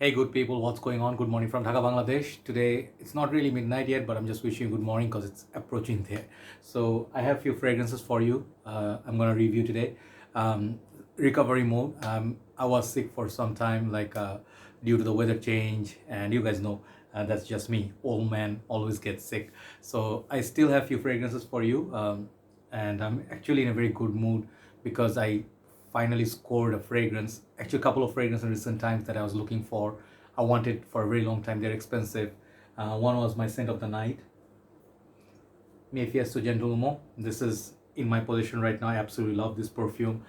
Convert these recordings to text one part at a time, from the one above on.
Hey, good people, what's going on? Good morning from Dhaka, Bangladesh. Today, it's not really midnight yet, but I'm just wishing you good morning because it's approaching there. So, I have few fragrances for you. I'm gonna review today. Recovery mode. I was sick for some time, due to the weather change, and you guys know that's just me. Old man always gets sick. So, I still have few fragrances for you, and I'm actually in a very good mood because I finally scored a fragrance, actually a couple of fragrances in recent times that I was looking for. I wanted for a very long time. They're expensive. One was my scent of the night, Mi Fiesto Gentleman. This is in my possession right now. I absolutely love this perfume.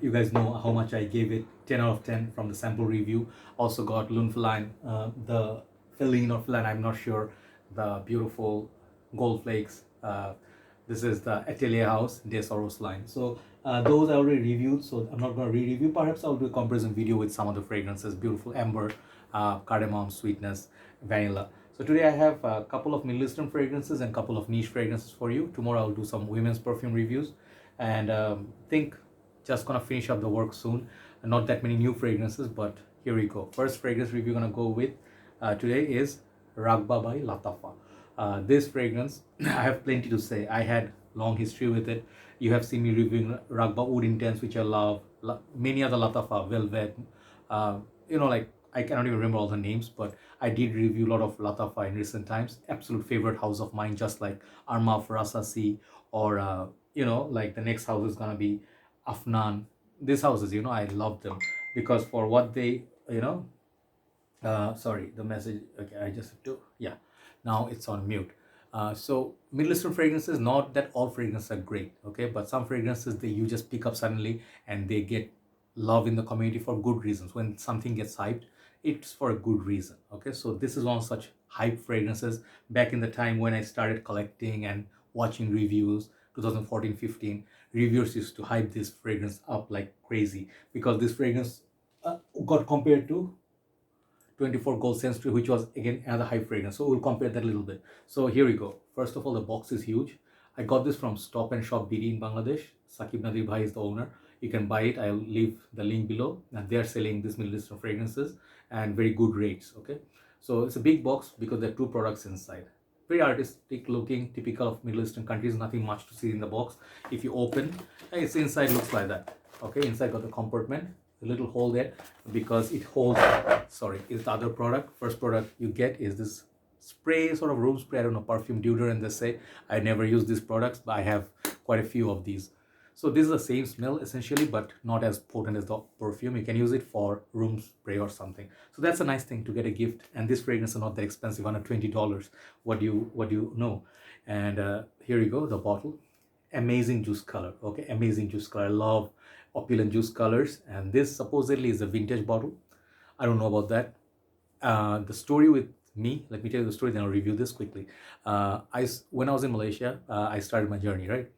You guys know how much I gave it. 10 out of 10 from the sample review. Also got Lunfeline, the Feline or Feline, I'm not sure. The beautiful gold flakes. This is the Atelier House Des Oros line. So those I already reviewed, so I'm not going to re-review. Perhaps I'll do a comparison video with some of the fragrances. Beautiful amber, cardamom, sweetness, vanilla. So today I have a couple of Middle Eastern fragrances and a couple of niche fragrances for you. Tomorrow I'll do some women's perfume reviews, and think just gonna finish up the work soon. Not that many new fragrances, but here we go. First fragrance review gonna go with today is Raghba by Lattafa. This fragrance, I have plenty to say. I had long history with it. You have seen me reviewing Raghba Wood Intense, which I love. Many other Lattafa, Velvet. Like I cannot even remember all the names, but I did review a lot of Lattafa in recent times. Absolute favorite house of mine, just like Arma Farasasi, or like the next house is gonna be Afnan. These houses, I love them because for what they, sorry, the message. Okay, I just have to. Yeah, now it's on mute. So Middle Eastern fragrances, not that all fragrances are great, okay, but some fragrances that you just pick up suddenly and they get love in the community for good reasons. When something gets hyped, it's for a good reason. Okay, so this is one of such hype fragrances. Back in the time when I started collecting and watching reviews, 2014-15, reviewers used to hype this fragrance up like crazy because this fragrance got compared to 24 Gold Century, which was again another high fragrance. So we'll compare that a little bit. So here we go. First of all, the box is huge. I got this from Stop and Shop BD in Bangladesh. Sakib Nadir Bhai is the owner. You can buy it. I'll leave the link below. And they are selling this Middle Eastern fragrances and very good rates. Okay, so it's a big box because there are two products inside. Very artistic looking, typical of Middle Eastern countries. Nothing much to see in the box. If you open, it's inside looks like that. Okay, inside got the compartment, a little hole there because it holds. Sorry, is the other product. First product you get is this spray, sort of room spray. I don't know, perfume deodorant. They say I never use these products, but I have quite a few of these. So this is the same smell essentially, but not as potent as the perfume. You can use it for room spray or something. So that's a nice thing to get a gift. And this fragrance is not that expensive, under $20. What do you know? And here you go, the bottle. Amazing juice color. Okay, amazing juice color. I love opulent juice colors. And this supposedly is a vintage bottle. I don't know about that. The story with me, let me tell you the story, then I'll review this quickly. When I was in Malaysia, I started my journey, right?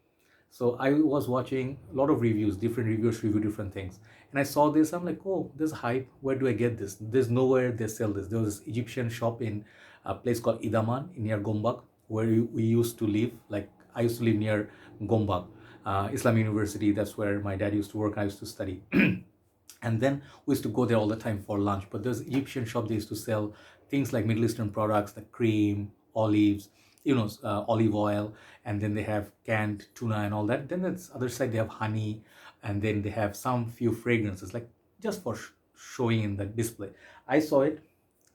So I was watching a lot of reviews, different reviewers review different things. And I saw this, I'm like, oh, there's hype. Where do I get this? There's nowhere they sell this. There was this Egyptian shop in a place called Idaman near Gombak, where we used to live. Like I used to live near Gombak, Islam University. That's where my dad used to work. I used to study. And then we used to go there all the time for lunch. But there's Egyptian shop, they used to sell things like Middle Eastern products, the cream, olives, olive oil, and then they have canned tuna and all that. Then that's other side, they have honey, and then they have some few fragrances, like just for showing in the display. I saw it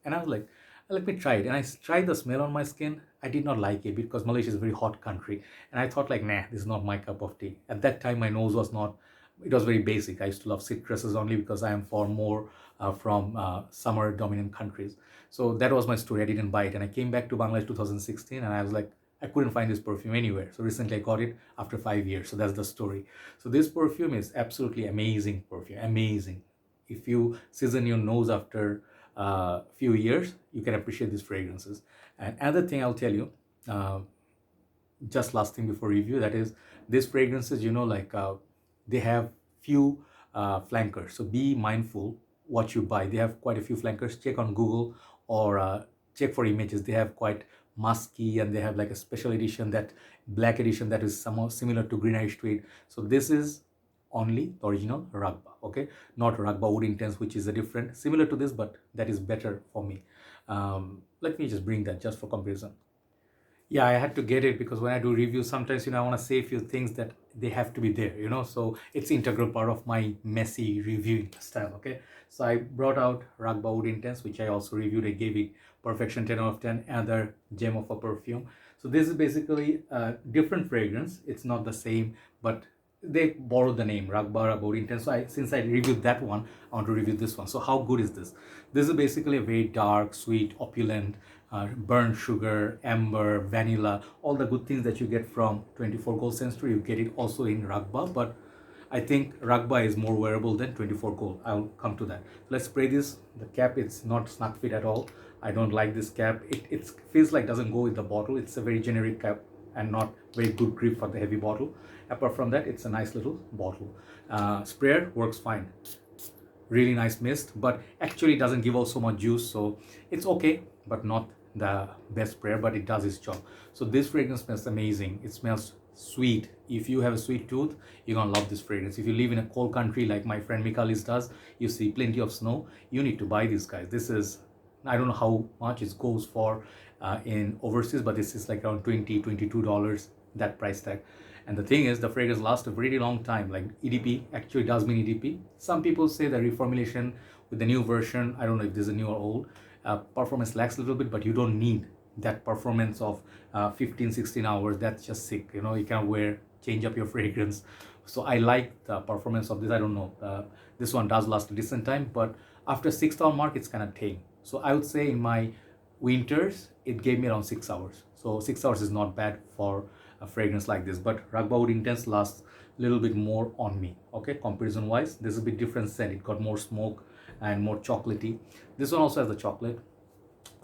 and I was like, let me try it. And I tried the smell on my skin. I did not like it because Malaysia is a very hot country. And I thought like, nah, this is not my cup of tea. At that time, my nose was not, it was very basic. I used to love citruses only because I am for more from summer dominant countries. So that was my story. I didn't buy it. And I came back to Bangladesh 2016 and I was like, I couldn't find this perfume anywhere. So recently I got it after 5 years. So that's the story. So this perfume is absolutely amazing perfume. Amazing. If you season your nose after a few years, you can appreciate these fragrances. And another thing I'll tell you, just last thing before review, that is these fragrances, they have few flankers. So be mindful what you buy. They have quite a few flankers. Check on Google or check for images. They have quite musky, and they have like a special edition, that black edition that is somewhat similar to Green Irish Tweed. So this is only the original Raghba, okay, not Raghba Wood Intense, which is a different, similar to this, but that is better for me. Let me just bring that just for comparison. Yeah, I had to get it because when I do reviews, sometimes, I want to say a few things that they have to be there, so it's integral part of my messy reviewing style, okay. So I brought out Raghba Wood Intense, which I also reviewed. I gave it perfection 10 out of 10, another gem of a perfume. So this is basically a different fragrance. It's not the same, but they borrowed the name Raghba Wood Intense. So since I reviewed that one, I want to review this one. So how good is this? This is basically a very dark, sweet, opulent, burnt sugar, amber, vanilla, all the good things that you get from 24 Gold Sensory, you get it also in Raghba, but I think Raghba is more wearable than 24 Gold. I'll come to that. Let's spray this. The cap, it's not snug fit at all. I don't like this cap. It feels like it doesn't go with the bottle. It's a very generic cap and not very good grip for the heavy bottle. Apart from that, it's a nice little bottle. Sprayer works fine. Really nice mist, but actually it doesn't give out so much juice, so it's okay, but not the best sprayer, but it does its job. So this fragrance smells amazing. It smells sweet. If you have a sweet tooth, you're gonna love this fragrance. If you live in a cold country like my friend Mikalis does, you see plenty of snow, you need to buy these guys. This is, I don't know how much it goes for in overseas, but this is like around $22, that price tag. And the thing is, the fragrance lasts a really long time. Like EDP actually does mean EDP. Some people say the reformulation with the new version, I don't know if this is new or old, performance lacks a little bit, but you don't need that performance of 15-16 hours. That's just sick. You can change up your fragrance. So I like the performance of this. I don't know, this one does last a decent time, but after 6 hour mark, it's kind of tame. So I would say in my winters, it gave me around 6 hours. So 6 hours is not bad for a fragrance like this, but Raghba Wood Intense lasts a little bit more on me, okay. Comparison wise, this is a bit different scent. It got more smoke and more chocolatey. This one also has the chocolate,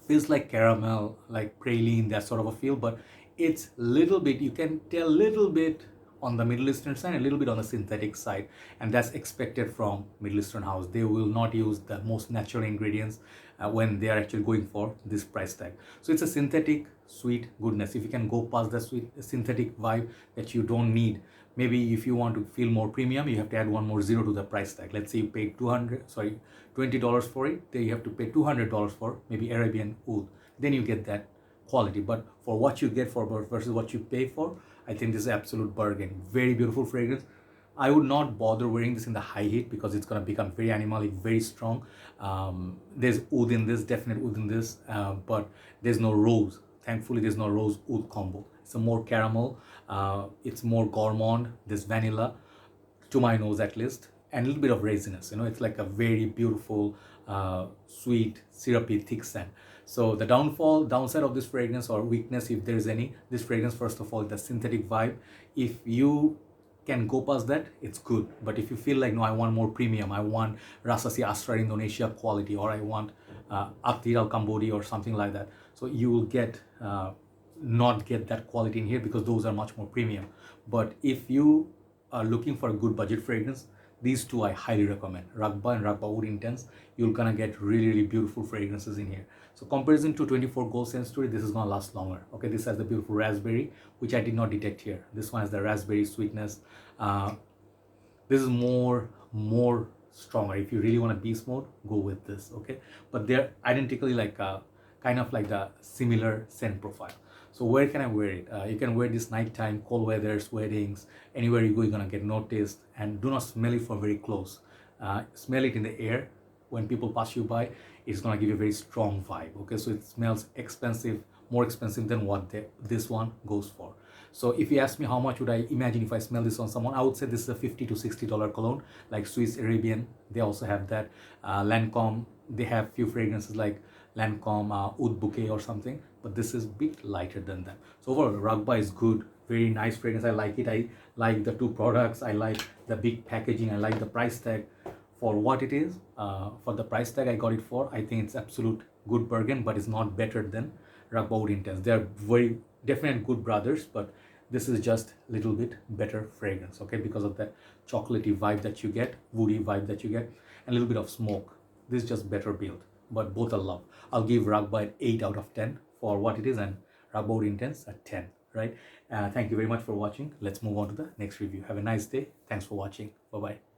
feels like caramel, like praline, that sort of a feel, but it's little bit, you can tell little bit on the Middle Eastern side, a little bit on the synthetic side, and that's expected from Middle Eastern house. They will not use the most natural ingredients when they are actually going for this price tag. So it's a synthetic sweet goodness. If you can go past the sweet synthetic vibe that you don't need, maybe if you want to feel more premium, you have to add one more zero to the price tag. Let's say you paid $20 for it, then you have to pay $200 for maybe Arabian oud. Then you get that quality. But for what you get for versus what you pay for, I think this is absolute bargain. Very beautiful fragrance. I would not bother wearing this in the high heat because it's going to become very animalic, very strong. There's oud in this, definite oud in this, but there's no rose. Thankfully, there's no rose oud combo. It's a more caramel, it's more gourmand, this vanilla, to my nose at least, and a little bit of raisiness. It's like a very beautiful, sweet, syrupy, thick scent. So the downside of this fragrance, or weakness if there's any, this fragrance, first of all, the synthetic vibe. If you can go past that, it's good. But if you feel like, no, I want more premium, I want Rasasi Astra Indonesia quality, or I want Atiral Cambodia or something like that, so you will not get that quality in here because those are much more premium. But if you are looking for a good budget fragrance, these two I highly recommend, Raghba and Raghba Wood Intense. You're gonna get really, really beautiful fragrances in here. So comparison to 24 Gold Sensory, this is gonna last longer. Okay, this has the beautiful raspberry, which I did not detect here. This one has the raspberry sweetness. This is more stronger. If you really want a beast mode, go with this. Okay, but they're identically like kind of like the similar scent profile. So where can I wear it? You can wear this nighttime, cold weathers, weddings, anywhere you go, you're gonna get noticed. And do not smell it from very close. Smell it in the air. When people pass you by, it's gonna give you a very strong vibe. Okay, so it smells expensive, more expensive than what this one goes for. So if you ask me how much would I imagine if I smell this on someone, I would say this is a $50 to $60 cologne, like Swiss Arabian. They also have that. Lancome, they have few fragrances like Lancome Oud Bouquet or something, but this is a bit lighter than them. So overall, Raghba is good, very nice fragrance. I like it. I like the two products. I like the big packaging. I like the price tag for what it is. For the price tag I got it for, I think it's absolute good bargain, but it's not better than Raghba Wood Intense. They are very definite good brothers, but this is just a little bit better fragrance, okay, because of that chocolatey vibe that you get, woody vibe that you get, and a little bit of smoke. This is just better built, but both are love. I'll give Raghba an 8 out of 10 for what it is, and Raghba Wood Intense a 10, right? Thank you very much for watching. Let's move on to the next review. Have a nice day. Thanks for watching. Bye bye.